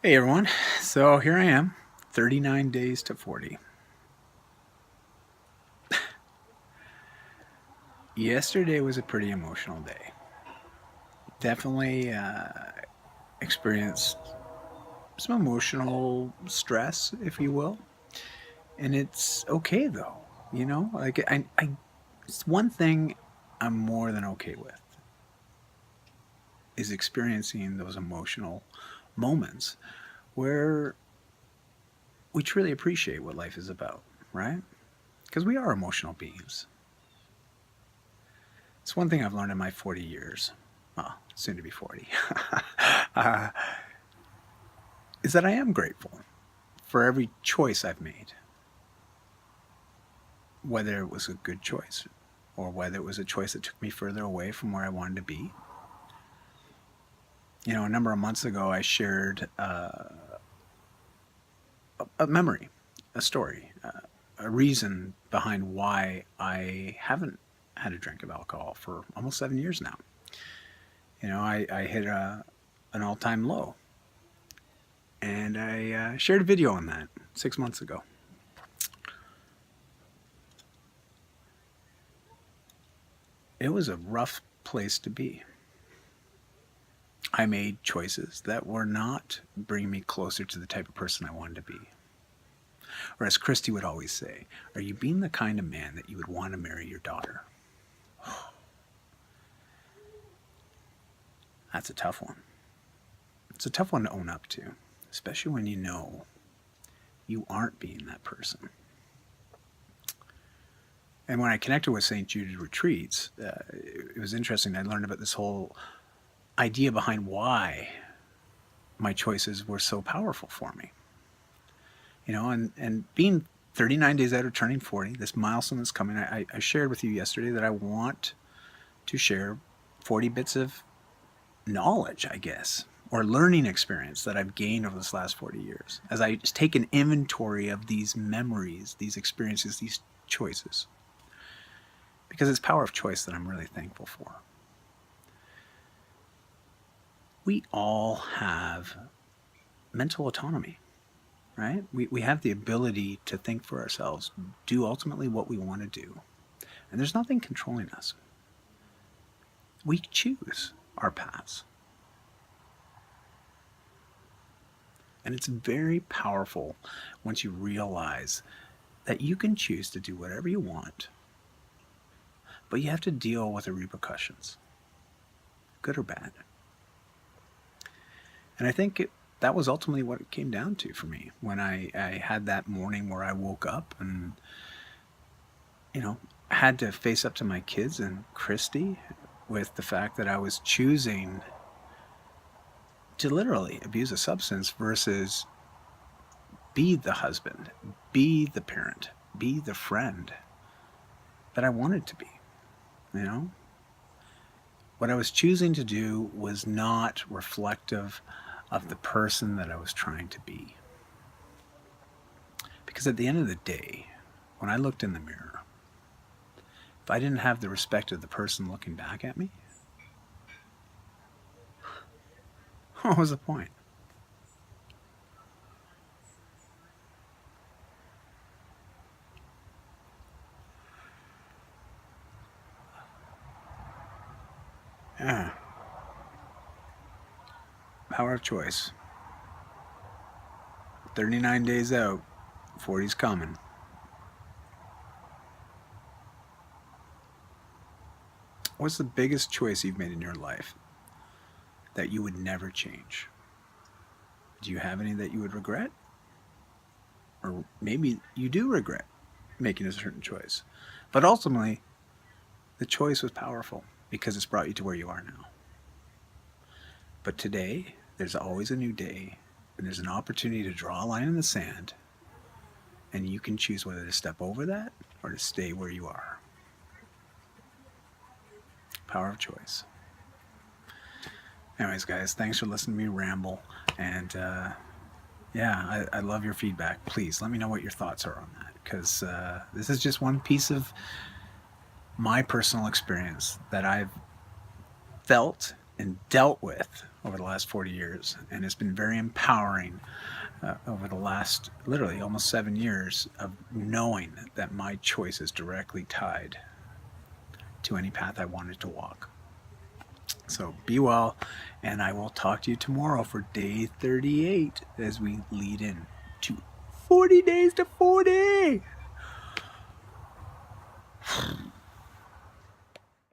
Hey everyone, so here I am, 39 days to 40. Yesterday was a pretty emotional day. Definitely experienced some emotional stress, if you will, and it's okay though. It's one thing I'm more than okay with is experiencing those emotional moments where we truly appreciate what life is about, right? Because we are emotional beings. It's one thing I've learned in my 40 years, well, soon to be 40, uh, is that I am grateful for every choice I've made, whether it was a good choice or whether it was a choice that took me further away from where I wanted to be. A number of months ago, I shared a memory, a story, a reason behind why I haven't had a drink of alcohol for almost 7 years now. I hit an all-time low, and I shared a video on that 6 months ago. It was a rough place to be. I made choices that were not bringing me closer to the type of person I wanted to be. Or as Christy would always say, are you being the kind of man that you would want to marry your daughter? That's a tough one. It's a tough one to own up to, especially when you know you aren't being that person. And when I connected with St. Jude Retreats, it was interesting. I learned about this whole idea behind why my choices were so powerful for me. And being 39 days out of turning 40, this milestone that's coming, I shared with you yesterday that I want to share 40 bits of knowledge, I guess, or learning experience that I've gained over this last 40 years as I just take an inventory of these memories, these experiences, these choices. Because it's power of choice that I'm really thankful for. We all have mental autonomy, right? We have the ability to think for ourselves, do ultimately what we want to do. And there's nothing controlling us. We choose our paths. And it's very powerful once you realize that you can choose to do whatever you want, but you have to deal with the repercussions, good or bad. And I think that was ultimately what it came down to for me when I had that morning where I woke up and, had to face up to my kids and Christy with the fact that I was choosing to literally abuse a substance versus be the husband, be the parent, be the friend that I wanted to be. What I was choosing to do was not reflective of the person that I was trying to be. Because at the end of the day, when I looked in the mirror, if I didn't have the respect of the person looking back at me, what was the point? Yeah. Power of choice. 39 days out, 40's coming. What's the biggest choice you've made in your life that you would never change? Do you have any that you would regret? Or maybe you do regret making a certain choice. But ultimately, the choice was powerful because it's brought you to where you are now. But today, there's always a new day, and there's an opportunity to draw a line in the sand, and you can choose whether to step over that or to stay where you are. Power of choice. Anyways, guys, thanks for listening to me ramble. And I love your feedback. Please let me know what your thoughts are on that, because this is just one piece of my personal experience that I've felt and dealt with over the last 40 years, and it's been very empowering over the last literally almost 7 years of knowing that my choice is directly tied to any path I wanted to walk. So be well, and I will talk to you tomorrow for day 38 as we lead in to 40 days to 40.